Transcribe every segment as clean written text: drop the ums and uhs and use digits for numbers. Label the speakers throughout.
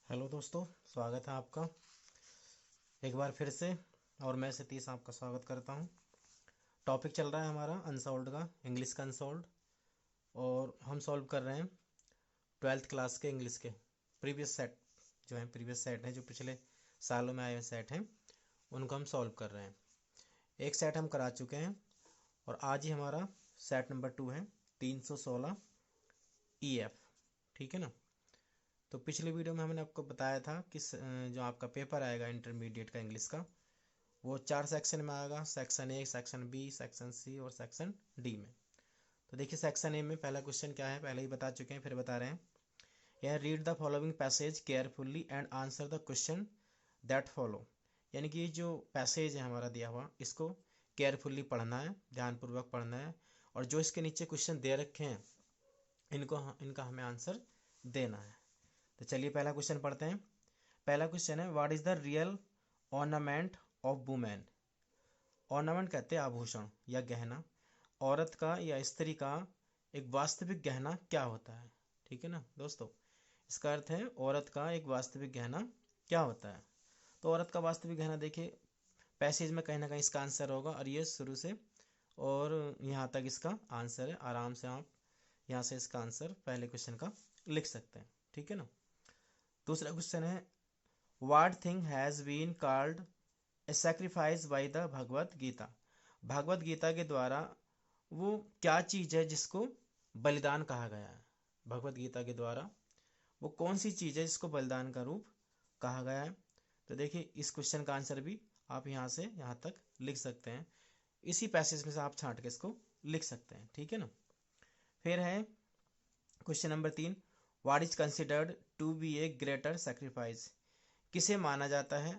Speaker 1: Hello दोस्तों, स्वागत है आपका एक बार फिर से। और मैं सतीश आपका स्वागत करता हूं। टॉपिक चल रहा है हमारा अनसॉल्व्ड का, इंग्लिश का अनसॉल्व्ड। और हम सॉल्व कर रहे हैं 12th क्लास के इंग्लिश के प्रीवियस सेट, जो हैं प्रीवियस सेट हैं, जो पिछले सालों में आए हुए सेट हैं, उनको हम सॉल्व कर रहे हैं। एक सेट हम करा चुके हैं और आज ही हमारा सेट नंबर 2 है, 316 EF। ठीक है ना। तो पिछले वीडियो में हमने आपको बताया था कि जो आपका पेपर आएगा इंटरमीडिएट का इंग्लिश का, वो 4 सेक्शन में आएगा। Section A, section B, section C और सेक्शन डी में। तो देखिए सेक्शन ए में पहला क्वेश्चन क्या है, पहले ही बता चुके हैं, फिर बता रहे हैं। यह read the following passage carefully and answer the question that follow. यानी कि ये जो पैसेज है हमारा दिया हुआ, इसको केयरफुल्ली पढ़ना है, ध्यानपूर्वक पढ़ना है। और जो इसके नीचे क्वेश्चन दे रखे हैं, इनका हमें आंसर देना है। तो चलिए पहला क्वेश्चन पढ़ते हैं। पहला क्वेश्चन है, what is the real ornament of women. Ornament कहते हैं आभूषण या गहना। औरत का या स्त्री का एक वास्तविक गहना क्या होता है। ठीक है ना दोस्तों, इसका अर्थ है औरत का एक वास्तविक गहना क्या होता है। तो औरत का वास्तविक गहना देखिए पैसेज में कहीं ना कहीं इसका आंसर होगा, और ये शुरू से और यहाँ तक इसका आंसर है। आराम से आप यहाँ से इसका आंसर पहले क्वेश्चन का लिख सकते हैं। ठीक है ना। दूसरा क्वेश्चन है, what thing has been called a sacrifice by the Bhagavad Gita. Bhagavad Gita के द्वारा वो क्या चीज़ है जिसको बलिदान कहा गया है। भगवत गीता के द्वारा वो कौन सी चीज़ है जिसको बलिदान का रूप कहा गया है। तो देखिए इस क्वेश्चन का आंसर भी आप यहाँ से यहाँ तक लिख सकते हैं। इसी पैसेज में से आप छांट के इसको लिख सकते हैं। ठीक है ना। फिर है question number 3, what is considered to be a greater sacrifice. किसे माना जाता है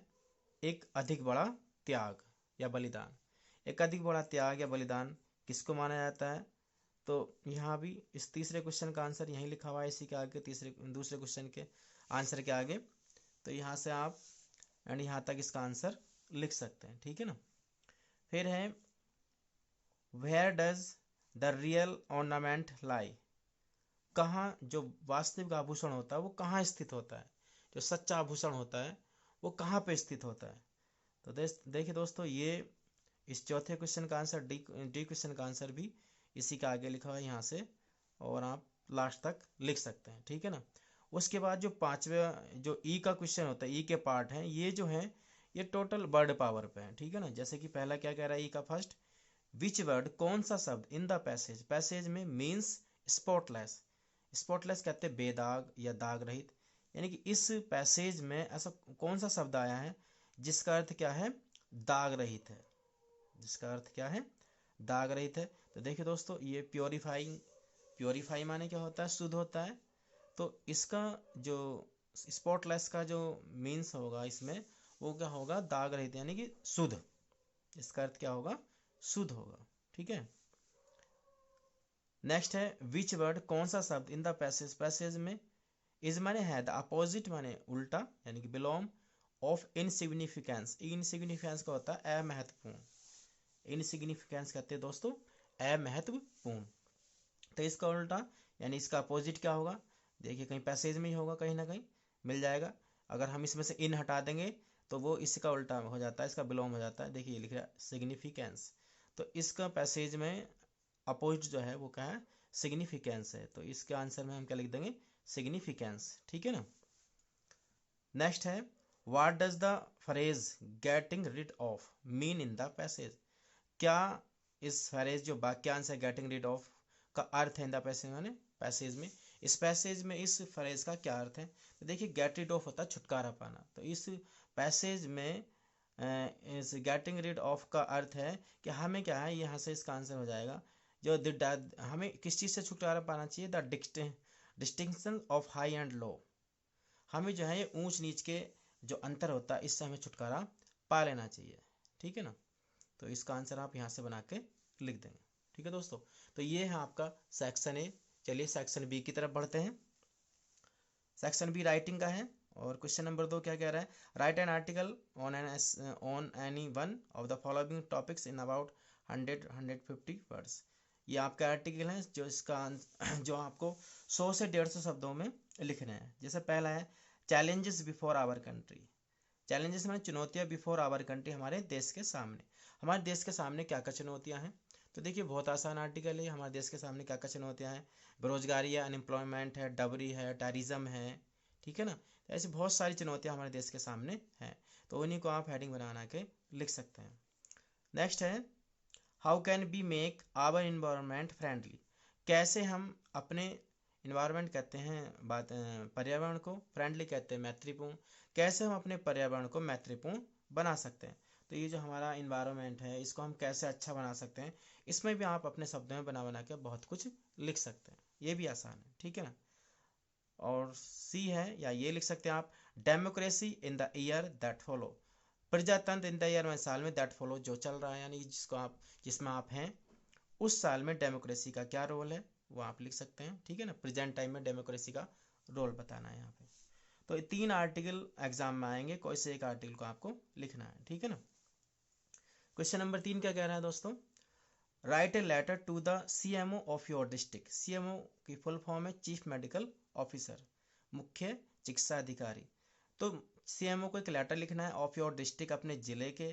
Speaker 1: एक अधिक बड़ा त्याग या बलिदान। एक अधिक बड़ा त्याग या बलिदान किसको माना जाता है। तो यहाँ भी इस तीसरे क्वेश्चन का आंसर यहीं लिखा हुआ है, इसी के आगे दूसरे क्वेश्चन के आंसर के आगे। तो यहाँ से आप एंड यहाँ तक इसका आंसर लिख सकते हैं। ठीक है ना। फिर है, where does the real ornament lie. कहाँ जो वास्तविक आभूषण होता है वो कहाँ स्थित होता है। जो सच्चा आभूषण होता है वो कहाँ पे स्थित होता है। तो देखिए दोस्तों, ये इस चौथे क्वेश्चन का आंसर डी क्वेश्चन का आंसर भी इसी के आगे लिखा हुआ है यहाँ से, और आप लास्ट तक लिख सकते हैं। ठीक है ना। उसके बाद जो पांचवे जो ई का क्वेश्चन होता है, ई के पार्ट हैं, ये जो है ये टोटल वर्ड पावर पे है। ठीक है ना। जैसे कि पहला क्या कह रहा है ई का फर्स्ट, विच वर्ड कौन सा शब्द इन द पैसेज, पैसेज में मीन्स स्पॉटलेस। स्पॉटलेस कहते हैं बेदाग या दाग रहित। यानी कि इस पैसेज में ऐसा कौन सा शब्द आया है जिसका अर्थ क्या है, दाग रहित है। जिसका अर्थ क्या है, दाग रहित है। तो देखिए दोस्तों, ये प्योरीफाइंग, प्योरीफाई माने क्या होता है, शुद्ध होता है। तो इसका जो स्पॉटलेस का जो मीन्स होगा इसमें, वो क्या होगा, दाग रहित यानी कि शुद्ध। इसका अर्थ क्या होगा, शुद्ध होगा। ठीक है। नेक्स्ट है, विच वर्ड कौन सा शब्द इन द पैसेज, पैसेज में इज माने है, द अपोजिट माने उल्टा यानी कि बिलोंग, ऑफ इनसिग्निफिकेंस। इनसिग्निफिकेंस का होता है अमहत्वपूर्ण। इनसिग्निफिकेंस कहते हैं दोस्तों अमहत्वपूर्ण। तो इसका उल्टा यानी इसका अपोजिट क्या होगा, देखिए कहीं पैसेज में ही होगा, कहीं ना कहीं मिल जाएगा। अगर हम इसमें से इन हटा देंगे तो वो इसका उल्टा हो जाता है, इसका बिलोंग हो जाता है। देखिए ये लिख रहा है सिग्निफिकेंस। तो इसका पैसेज में अपोजिट जो है वो क्या है, सिग्निफिकेंस है। तो इसके आंसर में हम क्या लिख देंगे, सिग्निफिकेंस। ठीक है ना। नेक्स्ट है, what does the phrase getting rid of mean in the passage. क्या इस फ्रेज जो वाक्यांश है गेटिंग रिड ऑफ का अर्थ है इन द पैसेज माने पैसेज में, इस पैसेज में इस फ्रेज का क्या अर्थ है। तो देखिए गेट रिड ऑफ होता है छुटकारा पाना। तो इस पैसेज में इस गेटिंग रिड ऑफ का अर्थ है कि हमें क्या है, यहाँ से इसका आंसर हो जाएगा जो हमें किस चीज़ से छुटकारा पाना चाहिए, the distinction of high and low. हमें जो है ये ऊंच नीच के जो अंतर होता है इससे हमें छुटकारा पा लेना चाहिए। ठीक है ना। तो इसका आंसर आप यहाँ से बना के लिख देंगे। ठीक है दोस्तों। तो ये है आपका सेक्शन ए। चलिए सेक्शन बी की तरफ बढ़ते हैं। सेक्शन बी राइटिंग का है, और क्वेश्चन नंबर 2 क्या कह रहा है, right an article on any one of the following topics in about 100-150 words. ये आपका आर्टिकल है जो आपको 100 से 150 शब्दों में लिखने हैं। जैसे पहला है, challenges before our country. Challenges में चुनौतियाँ बिफोर आवर कंट्री, हमारे देश के सामने। हमारे देश के सामने क्या क्या चुनौतियाँ हैं? तो देखिए बहुत आसान आर्टिकल है। हमारे देश के सामने क्या क्या चुनौतियाँ हैं? बेरोजगारी है, अनएम्प्लॉयमेंट है, डबरी है, टेररिज्म है, ठीक है ना। तो ऐसी बहुत सारी चुनौतियाँ हमारे देश के सामने हैं, तो उन्हीं को आप हेडिंग बना के लिख सकते हैं। नेक्स्ट है how can be make our environment friendly. कैसे हम अपने इन्वायरमेंट कहते हैं बात, पर्यावरण को फ्रेंडली कहते हैं मैत्रीपूर्ण, कैसे हम अपने पर्यावरण को मैत्रीपूर्ण बना सकते हैं। तो ये जो हमारा इन्वायरमेंट है इसको हम कैसे अच्छा बना सकते हैं, इसमें भी आप अपने शब्दों में बना बना के बहुत कुछ लिख सकते हैं, ये भी आसान है, ठीक है ना। और सी है, या ये लिख सकते हैं आप, democracy in the year that follow. प्रजातंत्र इन द ईयर में साल में, दैट फॉलो जो चल रहा है, यानी जिसको आप जिसमें आप हैं उस साल में डेमोक्रेसी का क्या रोल है वो आप लिख सकते हैं, ठीक है ना। प्रेजेंट टाइम में डेमोक्रेसी का रोल बताना है यहाँ पे। तो ये 3 आर्टिकल एग्जाम में आएंगे, कोई से एक आर्टिकल को आपको लिखना है, ठीक है ना। क्वेश्चन नंबर 3 क्या कह रहा है दोस्तों? Write a letter to the CMO of your district. CMO की फुल फॉर्म है चीफ मेडिकल ऑफिसर, मुख्य चिकित्सा अधिकारी। तो CMO को एक लेटर लिखना है ऑफ योर डिस्ट्रिक्ट, अपने जिले के,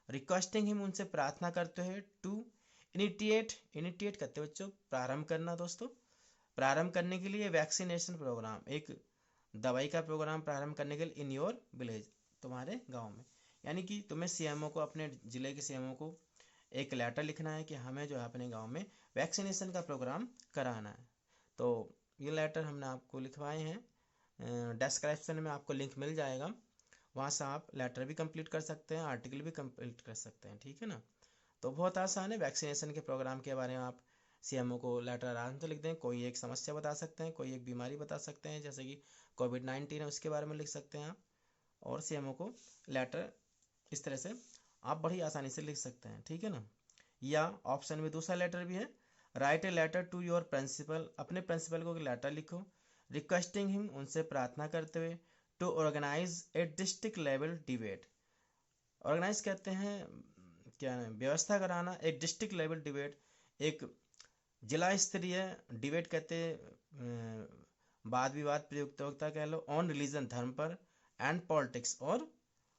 Speaker 1: रिक्वेस्टिंग हिम, उनसे प्रार्थना करते हुए, टू इनिटिएट, इनिटिएट करते बच्चों प्रारंभ करना दोस्तों, प्रारंभ करने के लिए वैक्सीनेशन प्रोग्राम, एक दवाई का प्रोग्राम प्रारंभ करने के लिए इन योर विलेज, तुम्हारे गांव में। यानी कि तुम्हें CMO को, अपने जिले के CMO को एक लेटर लिखना है कि हमें जो है अपने गांव में वैक्सीनेशन का प्रोग्राम कराना है। तो ये लेटर हमने आपको लिखवाए हैं, डिस्क्रिप्शन में आपको लिंक मिल जाएगा, वहाँ से आप लेटर भी कंप्लीट कर सकते हैं, आर्टिकल भी कंप्लीट कर सकते हैं, ठीक है ना। तो बहुत आसान है, वैक्सीनेशन के प्रोग्राम के बारे में आप CMO को लेटर आराम से लिख दें। कोई एक समस्या बता सकते हैं, कोई एक बीमारी बता सकते हैं, जैसे कि कोविड-19 है उसके बारे में लिख सकते हैं आप, और CMO को लेटर इस तरह से आप बड़ी आसानी से लिख सकते हैं, ठीक है ना। या ऑप्शन में दूसरा लेटर भी है, write a letter to your principal, अपने प्रिंसिपल को एक लेटर लिखो, रिक्वेस्टिंग हिम, उनसे प्रार्थना करते हुए, to organise a district level debate. Organise कहते हैं क्या है, व्यवस्था कराना, एक डिस्ट्रिक्ट लेवल डिबेट, एक जिला स्तरीय डिबेट कहते हैं, वाद विवाद प्रतियोगिता कह लो, ऑन रिलीजन, धर्म पर, एंड पॉलिटिक्स, और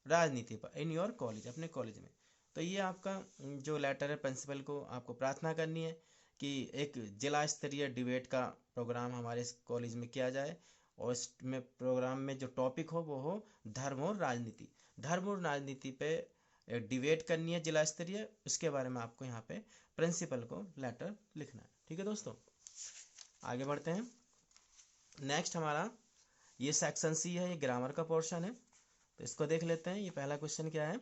Speaker 1: राजनीति पर, इन योर कॉलेज, अपने कॉलेज में। तो ये आपका जो लेटर है प्रिंसिपल को आपको प्रार्थना करनी है कि एक जिला स्तरीय डिबेट का प्रोग्राम हमारे इस कॉलेज में किया जाए, और इसमें प्रोग्राम में जो टॉपिक हो वो हो धर्म और राजनीति, धर्म और राजनीति पे डिबेट करनी है जिला स्तरीय, उसके बारे में आपको यहाँ पे प्रिंसिपल को लेटर लिखना है, ठीक है दोस्तों। आगे बढ़ते हैं। नेक्स्ट हमारा ये सेक्शन सी है, ये ग्रामर का पोर्शन है, तो इसको देख लेते हैं। ये पहला क्वेश्चन क्या है,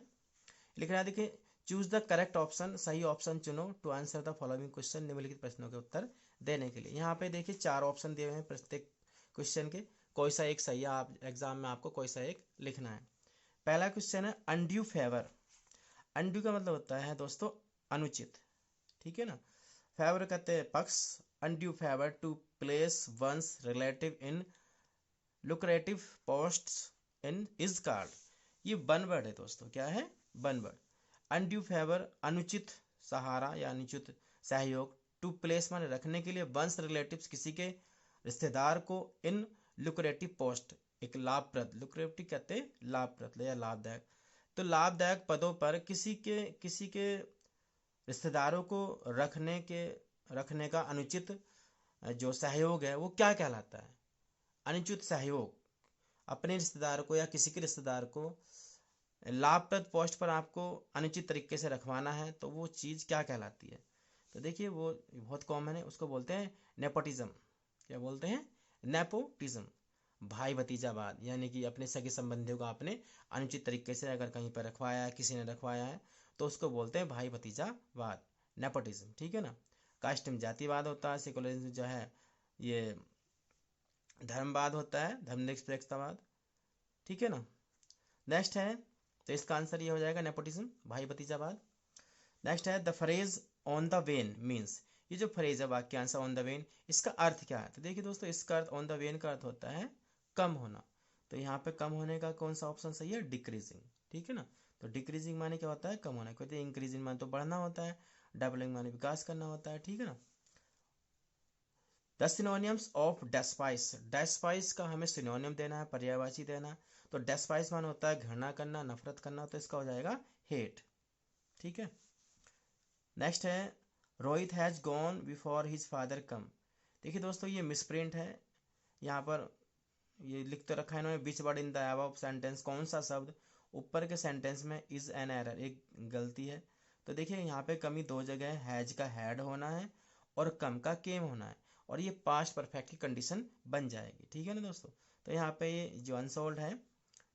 Speaker 1: लिख रहा है, देखिए, चूज द करेक्ट ऑप्शन, सही ऑप्शन चुनो, to answer the following question, निम्नलिखित प्रश्नों के उत्तर देने के लिए। यहाँ पे देखिए 4 ऑप्शन दिए हुए हैं प्रत्येक क्वेश्चन के, कोई सा एक सही है, आप एग्जाम में आपको कोई सा एक लिखना है। पहला क्वेश्चन है अनड्यू फेवर। अनड्यू का मतलब होता है दोस्तों अनुचित, ठीक है ना। फेवर कहते हैं पक्ष, undue favour to place one's relative in lucrative posts in is called. ये वन वर्ड है दोस्तों, क्या है, वन वर्ड। अनड्यू फेवर अनुचित सहारा या अनुचित सहयोग, टू प्लेस माने रखने के लिए, वंस रिलेटिव्स किसी के रिश्तेदार को, इन लुक्रेटिव पोस्ट एक लाभप्रद, लुक्रेटिव कहते हैं लाभप्रद या लाभदायक, तो लाभदायक पदों पर किसी के रिश्तेदारों को रखने का अनुचित जो सहयोग है वो क्या कहलाता है? अनुचित सहयोग, अपने रिश्तेदार को या किसी के रिश्तेदार को लाभप्रद पोस्ट पर आपको अनुचित तरीके से रखवाना है, तो वो चीज़ क्या कहलाती है? तो देखिए वो बहुत कॉमन है, उसको बोलते हैं नेपोटिज्म। क्या बोलते हैं? नेपोटिज्म, भाई भतीजावाद, यानी कि अपने सगे संबंधियों को आपने अनुचित तरीके से अगर कहीं पर रखवाया है, किसी ने रखवाया है, तो उसको बोलते हैं भाई भतीजावाद, नेपोटिज्म, ठीक है ना। कास्ट में जातिवाद होता है, सेकुलरिज्म जो है ये धर्मवाद होता है, धर्मनिरपेक्षतावाद, ठीक है ना। नेक्स्ट है, तो इसका आंसर ये हो जाएगा नेपोटिज्म, भाई भतीजावाद। नेक्स्ट है the phrase on the when means, ये जो फ्रेज है वाक्यांश ऑन द वेन, इसका अर्थ क्या है? तो देखिए दोस्तों, इसका अर्थ, ऑन द वेन का अर्थ होता है कम होना, तो यहाँ पे कम होने का कौन सा ऑप्शन सही है? डिक्रीजिंग, ठीक है ना। तो डिक्रीजिंग माने क्या होता है? कम होना। कहते हैं इंक्रीजिंग माने तो बढ़ना होता है, डबलिंग माने विकास करना होता है, ठीक है ना। द सिनोनियम्स ऑफ डेस्पाइस, डेस्पाइस का हमें सिनोनियम देना है, पर्यायवाची देना है। तो डेस्पाइस मान होता है घृणा करना, नफरत करना, तो इसका हो जाएगा हेट। ठीक है। नेक्स्ट है Rohit has gone before his father कम। देखिए दोस्तों ये मिसप्रिंट है, यहाँ पर ये लिख तो रखा है इन्होंने which word in the above sentence, कौन सा शब्द ऊपर के सेंटेंस में इज एन एरर, एक गलती है। तो देखिए यहाँ पे कमी दो जगह है, हैज का हैड होना है और कम का केम होना है, और ये पास्ट परफेक्ट की कंडीशन बन जाएगी। ठीक है ना दोस्तों। तो यहाँ पे ये जो अनसोल्ड है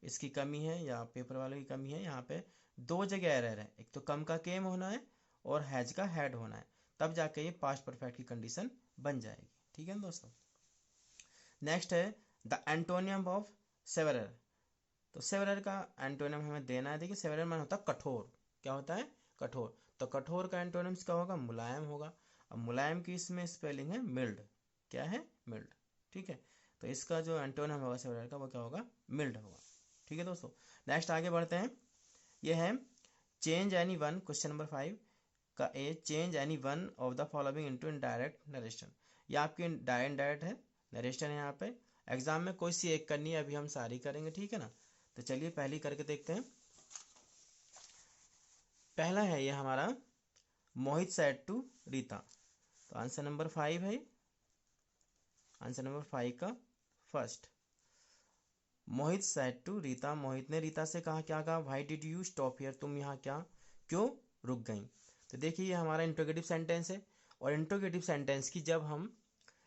Speaker 1: इसकी कमी है, या पेपर वालों की कमी है, यहाँ पे दो जगह एरर है, एक तो कम का केम होना है और हैज का हैड होना है, तब जाके ये पास्ट परफेक्ट की कंडीशन बन जाएगी। ठीक है ना दोस्तों। नेक्स्ट है द एंटोनियम ऑफ सेवरर। तो सेवरर का एंटोनियम हमें देना है। देखिए सेवरर मान होता है कठोर, क्या होता है कठोर, तो कठोर का एंटोनियम क्या होगा, मुलायम होगा। अब मुलायम की इसमें स्पेलिंग है मिल्ड, क्या है मिल्ड। ठीक है। तो इसका जो एंटोनियम होगा सेवरर का वो क्या होगा, मिल्ड होगा। ठीक है दोस्तों। नेक्स्ट आगे बढ़ते हैं। ये है change any one, question number 5 का A, change any one of the following into indirect narration. ये आपकी डायरेक्ट है, नरेशन है यहाँ पे। एग्जाम में कोई सी एक करनी है, अभी हम सारी करेंगे। ठीक है ना। तो चलिए पहली करके देखते हैं। पहला है ये हमारा मोहित सेड टू रीता। तो आंसर नंबर 5 है, आंसर नंबर 5 का first. Mohit said to Rita, Mohit ने रीता से कहा, क्या कहा, why did you stop here, तुम यहाँ क्या क्यों रुक गई। तो देखिए ये हमारा इंट्रोगेटिव सेंटेंस है, और इंट्रोगेटिव सेंटेंस की जब हम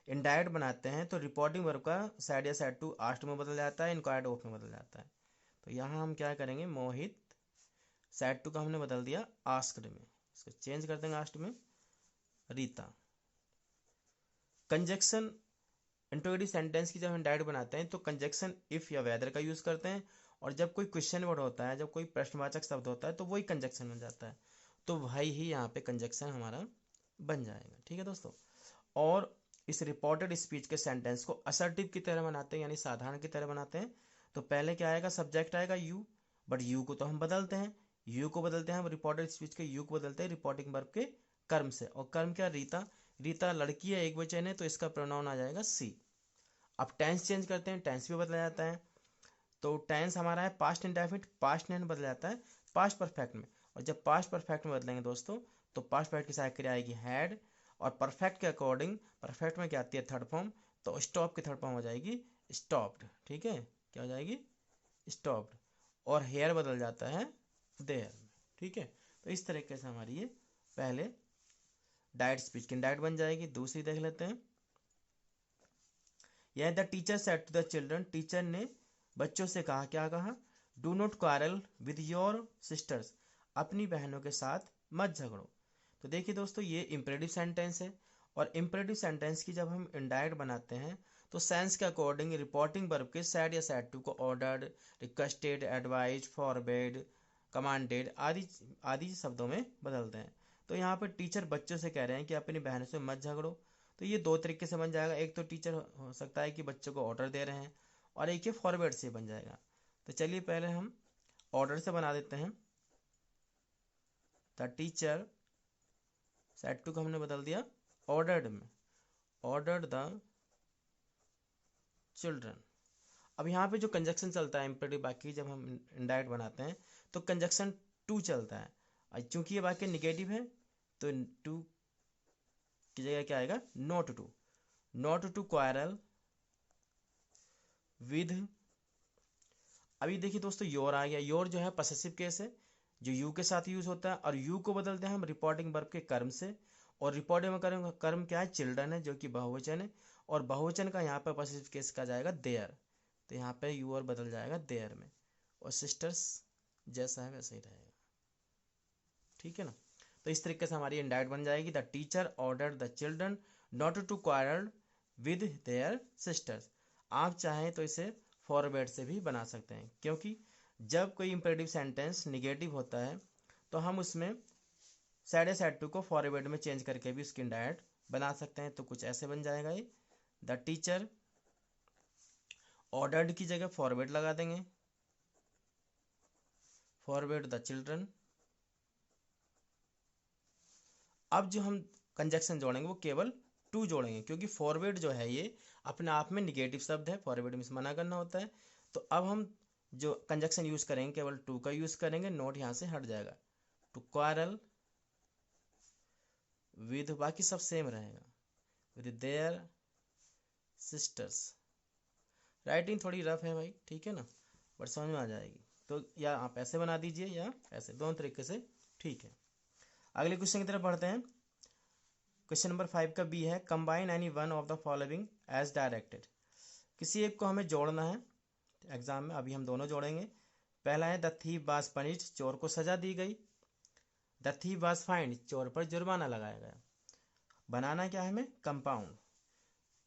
Speaker 1: इनडायरेक्ट बनाते हैं तो रिपोर्टिंग वर्ब का सैड या सैड टू आस्ट में बदल जाता है, इनक्वायर्ड ऑफ में बदल जाता है। तो यहाँ हम क्या करेंगे, मोहित सैड टू का हमने बदल दिया आस्क्ड में, इसको चेंज कर देंगे आस्ट में रीता। कंजक्शन इंट्रोगेटिव सेंटेंस की जब हम डायरेक्ट बनाते हैं तो कंजक्शन इफ या वेदर का यूज करते हैं, और जब कोई क्वेश्चन वर्ड होता है, जब कोई प्रश्नवाचक शब्द होता है तो वही कंजक्शन बन जाता है। तो भाई ही यहाँ पे कंजक्शन हमारा बन जाएगा। ठीक है दोस्तों। और इस रिपोर्टेड स्पीच के सेंटेंस को असर्टिव की तरह बनाते हैं, यानी साधारण की तरह बनाते हैं। तो पहले क्या आएगा, सब्जेक्ट आएगा यू, बट यू को तो हम बदलते हैं, यू को बदलते हैं हम रिपोर्टेड स्पीच के यू को बदलते हैं रिपोर्टिंग वर्ब के कर्म से। और कर्म क्या, रीता, रीता लड़की है, एक वचन है, तो इसका प्रोनाउन आ जाएगा सी। अब टेंस चेंज करते हैं, टेंस भी बदला जाता है। तो टेंस हमारा है पास्ट इंडेफिनिट, पास्ट टेंस बदल जाता है पास्ट परफेक्ट में। और जब पास्ट परफेक्ट में बदलेंगे दोस्तों, तो पास्ट परफेक्ट की सहायक क्रिया आएगी हैड, और परफेक्ट के अकॉर्डिंग परफेक्ट में क्या आती है, थर्ड फॉर्म, तो स्टॉप की थर्ड फॉर्म हो जाएगी स्टॉप्ड। ठीक है, क्या हो जाएगी, स्टॉप्ड। और हेयर बदल जाता है देयर। ठीक है। तो इस तरीके से हमारी ये पहले डायरेक्ट स्पीच की डायरेक्ट बन जाएगी। दूसरी देख लेते हैं। यह the teacher said to the children, teacher ने बच्चों से कहा, क्या कहा, do not quarrel with your sisters, अपनी बहनों के साथ मत झगड़ो। तो देखिए दोस्तों ये इंपरेटिव सेंटेंस है, और इंपरेटिव सेंटेंस की जब हम इनडायरेक्ट बनाते हैं तो सेंस के अकॉर्डिंग रिपोर्टिंग वर्ब के सैड या सैड टू को ordered, requested, advise, forbade, commanded आदि आदि शब्दों में बदलते हैं। तो यहाँ पर टीचर बच्चों से कह रहे हैं कि अपनी बहनों से मत झगड़ो। तो ये दो तरीके से बन जाएगा, एक तो टीचर हो सकता है कि बच्चों को ऑर्डर दे रहे हैं, और एक ये फॉरवर्ड से बन जाएगा। तो चलिए पहले हम ऑर्डर से बना देते हैं। द टीचर सेड टू को हमने बदल दिया ऑर्डर्ड में, ऑर्डर्ड द चिल्ड्रन। अब यहाँ पे जो कंजक्शन चलता है इम्पेरेटिव वाक्य जब हम इनडायरेक्ट बनाते हैं तो कंजक्शन टू चलता है, और चूंकि ये वाक्य निगेटिव है तो टू की जगह क्या आएगा, not to, not to quarrel with. अभी देखिए दोस्तों योर आ गया, योर जो है पसेसिव केस है जो यू के साथ यूज होता है, और यू को बदलते हैं हम रिपोर्टिंग वर्ब के कर्म से, और रिपोर्टिंग में कर्म क्या है, चिल्ड्रन है जो कि बहुवचन है, और बहुवचन का यहाँ पर पसेसिव केस का जाएगा देयर। तो यहाँ पे यू और बदल जाएगा देयर में, और सिस्टर्स जैसा है वैसा ही रहेगा। ठीक है ना। तो इस तरीके से हमारी इंडायरेक्ट बन जाएगी, the teacher order the children not to quarrel with their sisters. आप चाहें तो इसे फॉरवर्ड से भी बना सकते हैं, क्योंकि जब कोई इंपेरेटिव सेंटेंस निगेटिव होता है तो हम उसमें सैड सैड टू को फॉरवर्ड में चेंज करके भी उसकी इंडायरेक्ट बना सकते हैं। तो कुछ ऐसे बन जाएगा ये, द टीचर ऑर्डर्ड की जगह फॉरवर्ड लगा देंगे, फॉरवर्ड द चिल्ड्रन। अब जो हम कंजक्शन जोड़ेंगे वो केवल टू जोड़ेंगे, क्योंकि फॉरवर्ड जो है ये अपने आप में निगेटिव शब्द है, फॉरवर्ड में मना करना होता है। तो अब हम जो कंजक्शन यूज करेंगे केवल टू का यूज करेंगे, नोट यहाँ से हट जाएगा। टू क्वारल विद, बाकी सब सेम रहेगा, विद देयर सिस्टर्स। राइटिंग थोड़ी रफ है भाई, ठीक है ना, बट समझ में आ जाएगी। तो या आप ऐसे बना दीजिए या ऐसे, दोनों तरीके से ठीक है। अगले क्वेश्चन की तरफ बढ़ते हैं। क्वेश्चन नंबर 5 का बी है, combine any one of the following as directed. किसी एक को हमें जोड़ना है एग्जाम में, अभी हम दोनों जोड़ेंगे। पहला है द थीफ वाज पनिश्ड, चोर को सजा दी गई। द थीफ वाज फाइंड, चोर पर जुर्माना लगाया गया। बनाना क्या है हमें, कंपाउंड।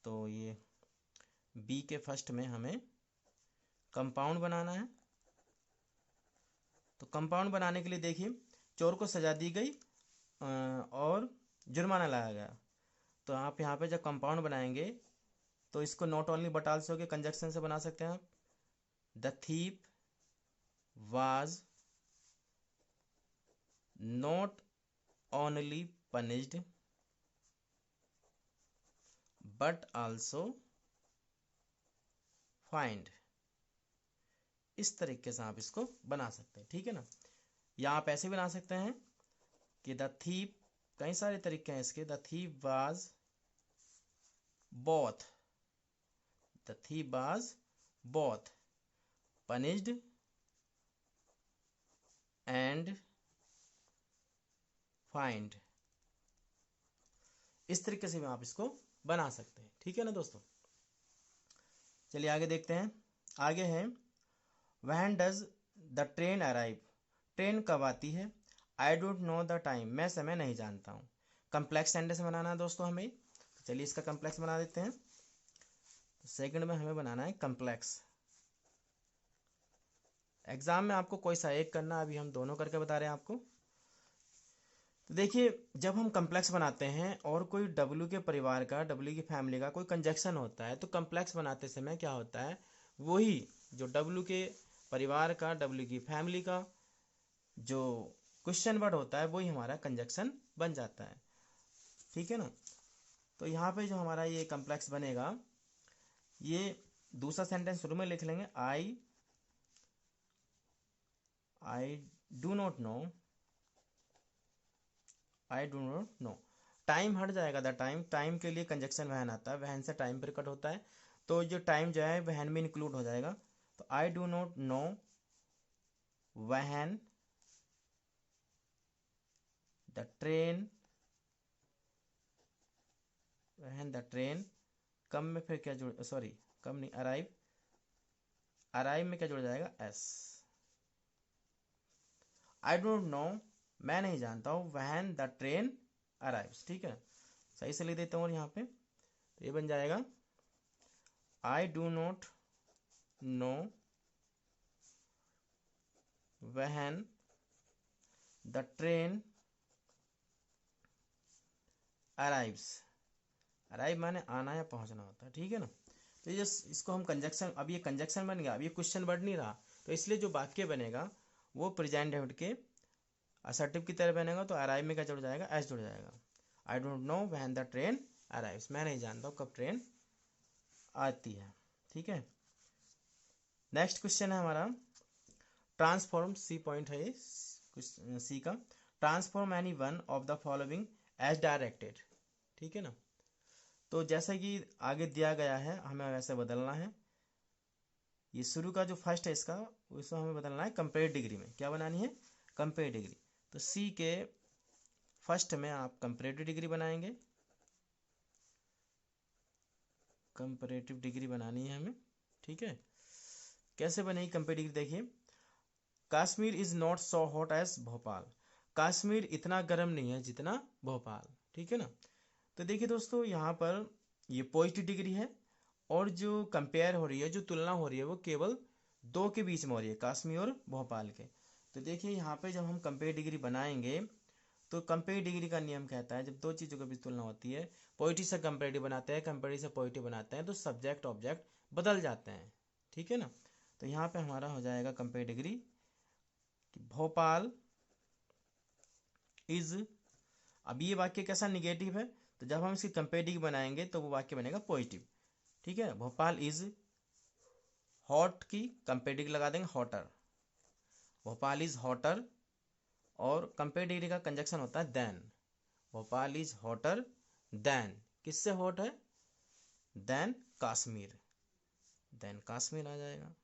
Speaker 1: तो ये बी के फर्स्ट में हमें कंपाउंड बनाना है। तो कंपाउंड बनाने के लिए देखिए, चोर को सजा दी गई और जुर्माना लगाया गया। तो आप यहाँ पे जब कंपाउंड बनाएंगे तो इसको नॉट ओनली बट आल्सो के कंजक्शन से बना सकते हैं आप। The thief was not only punished but also find. इस तरीके से आप इसको बना सकते हैं, ठीक है ना। या आप ऐसे बना सकते हैं कि द थीप, कई सारे तरीके हैं इसके। The thief was both, the thief was both punished and fined। इस तरीके से भी आप इसको बना सकते हैं, ठीक है ना दोस्तों। चलिए आगे देखते हैं। आगे है when does the train arrive, train कब आती है। I don't know the time, मैं समय नहीं जानता हूँ। कम्प्लेक्स सेंटेंस बनाना है दोस्तों हमें, तो चलिए इसका कम्प्लेक्स बना देते हैं। तो सेकंड में हमें बनाना है कम्प्लेक्स। एग्जाम में आपको कोई सा एक करना, अभी हम दोनों करके बता रहे हैं आपको। तो देखिए, जब हम कम्प्लेक्स बनाते हैं और कोई डब्ल्यू के परिवार का, डब्ल्यू की फैमिली का कोई कंजक्शन होता है, तो कम्प्लेक्स बनाते समय क्या होता है, वही जो डब्ल्यू के परिवार का, डब्ल्यू की फैमिली का जो क्वेश्चन वर्ड होता है वही हमारा कंजक्शन बन जाता है, ठीक है ना। तो यहाँ पे जो हमारा ये कम्प्लेक्स बनेगा, ये दूसरा सेंटेंस शुरू में लिख लेंगे, आई do not no, I do not no. Time हट जाएगा, द टाइम, टाइम के लिए कंजक्शन वहन आता है, वहन से टाइम पर कट होता है, तो जो टाइम जो है वहन में इंक्लूड हो जाएगा। तो I do not know when the train, when the train, come में फिर क्या जुड़, सॉरी कम नहीं, अराइव, अराइव में क्या जुड़ जाएगा, एस। आई डोंट नो, मैं नहीं जानता हूँ, वहन द ट्रेन अराइव्स, ठीक है। सही से लिख देता हूँ यहाँ पे, तो ये बन जाएगा आई do not know when the train arrives. Arrive माने आना या पहुंचना होता है, ठीक है ना। तो ये इसको हम कंजक्शन, अब ये कंजक्शन बन गया, अब ये क्वेश्चन वर्ड नहीं रहा, तो इसलिए जो वाक्य बनेगा वो प्रेजेंट डेफिनेट के असर्टिव की तरह बनेगा। तो अराइव में क्या जुड़ जाएगा, एस जुड़ जाएगा। I don't know when the train arrives, मैं नहीं जानता हूँ कब ट्रेन आती है, ठीक है। नेक्स्ट क्वेश्चन है हमारा ट्रांसफॉर्म, सी पॉइंट है ये सी का। Transform any one of the following as directed, ठीक है ना। तो जैसा कि आगे दिया गया है हमें वैसे बदलना है। ये शुरू का जो फर्स्ट है इसका, उसको हमें बदलना है कंपेरेटिव डिग्री में। क्या बनानी है, कंपेरेटिव डिग्री। तो सी के फर्स्ट में आप कंपेरेटिव डिग्री बनाएंगे, कंपेरेटिव डिग्री बनानी है हमें, ठीक है। कैसे बनेगी कंपेरेटिव डिग्री, देखिए, Kashmir is not so hot as Bhopal, Kashmir इतना गर्म नहीं है जितना भोपाल, ठीक है ना। तो देखिए दोस्तों, यहाँ पर ये पॉजिटिव डिग्री है, और जो कंपेयर हो रही है, जो तुलना हो रही है, वो केवल दो के बीच में हो रही है, कश्मीर और भोपाल के। तो देखिए यहाँ पे जब हम कंपेयर डिग्री बनाएंगे, तो कंपेयर डिग्री का नियम कहता है जब दो चीज़ों के बीच तुलना होती है, पॉजिटिव से कंपेरेटिव बनाते हैं, कंपेरेटिव से पॉजिटिव बनाते हैं, तो सब्जेक्ट ऑब्जेक्ट बदल जाते हैं, ठीक है ना। तो यहाँ पे हमारा हो जाएगा कंपेयर डिग्री कि भोपाल इज, अब ये वाक्य कैसा निगेटिव है, तो जब हम इसकी कंपेटिव बनाएंगे तो वो वाक्य बनेगा पॉजिटिव। ठीक है, भोपाल इज हॉट की कंपेटिव लगा देंगे हॉटर, भोपाल इज हॉटर, और कंपेटिव का कंजक्शन होता है than, Bhopal is hotter than, किससे हॉट है, देन कश्मीर, देन कश्मीर आ जाएगा।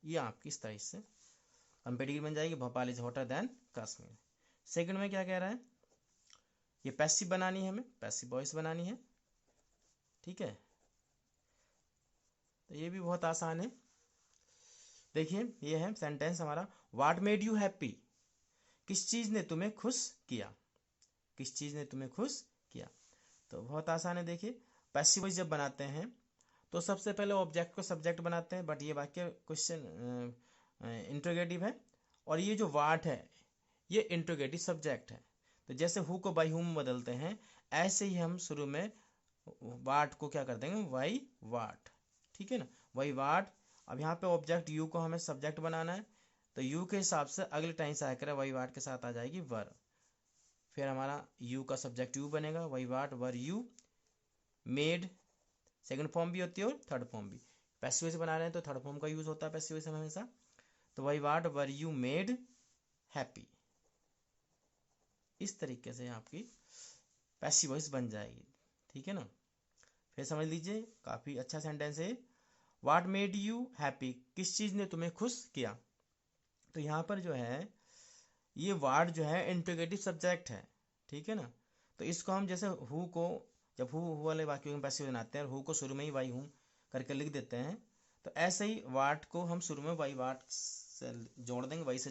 Speaker 1: ये आपकी इस तरह से कंपेटिव बन जाएगी, Bhopal is hotter than Kashmir. Second में क्या कह रहा है, ये पैसिव बनानी है, हमें पैसिव वॉइस बनानी है। ठीक है, तो ये भी बहुत आसान है। देखिए ये है सेंटेंस हमारा, व्हाट मेड यू हैप्पी, किस चीज ने तुम्हें खुश किया, किस चीज ने तुम्हें खुश किया। तो बहुत आसान है। देखिए पैसिव वॉइस जब बनाते हैं तो सबसे पहले ऑब्जेक्ट को सब्जेक्ट बनाते हैं, बट ये वाक्य क्वेश्चन इंट्रोगेटिव है, और ये जो वाट है ये इंट्रोगेटिव सब्जेक्ट है। तो जैसे हु को बाई हुम बदलते हैं, ऐसे ही हम शुरू में वाट को क्या कर देंगे, वाई वाट। ठीक है ना, वाई वाट। अब यहाँ पे ऑब्जेक्ट यू को हमें सब्जेक्ट बनाना है, तो यू के हिसाब से अगले टाइम से आकर वाई वाट के साथ आ जाएगी वर, फिर हमारा यू का सब्जेक्ट यू बनेगा, why what were you made, second form भी होती है और थर्ड फॉर्म भी। पैसिव वॉइस बना रहे हैं तो थर्ड फॉर्म का यूज होता है पैसिव वॉइस में हमेशा। तो why what were you made happy, इस तरीके से आपकी पैसिव वॉइस बन जाएगी। ठीक है ना, फिर समझ लीजिए काफी अच्छा सेंटेंस है, व्हाट मेड यू हैप्पी, किस चीज ने तुम्हें खुश किया। तो यहाँ पर जो है ये वार्ड जो है इंट्रोगेटिव सब्जेक्ट है। ठीक है ना, तो इसको हम जैसे हु को, जब हु वाले वाक्यों में पैसिव बनाते हैं और हु को शुरू में ही वाई हूँ करके लिख देते हैं, तो ऐसे ही वाट को हम शुरू में वाई वाट से जोड़ देंगे, वही से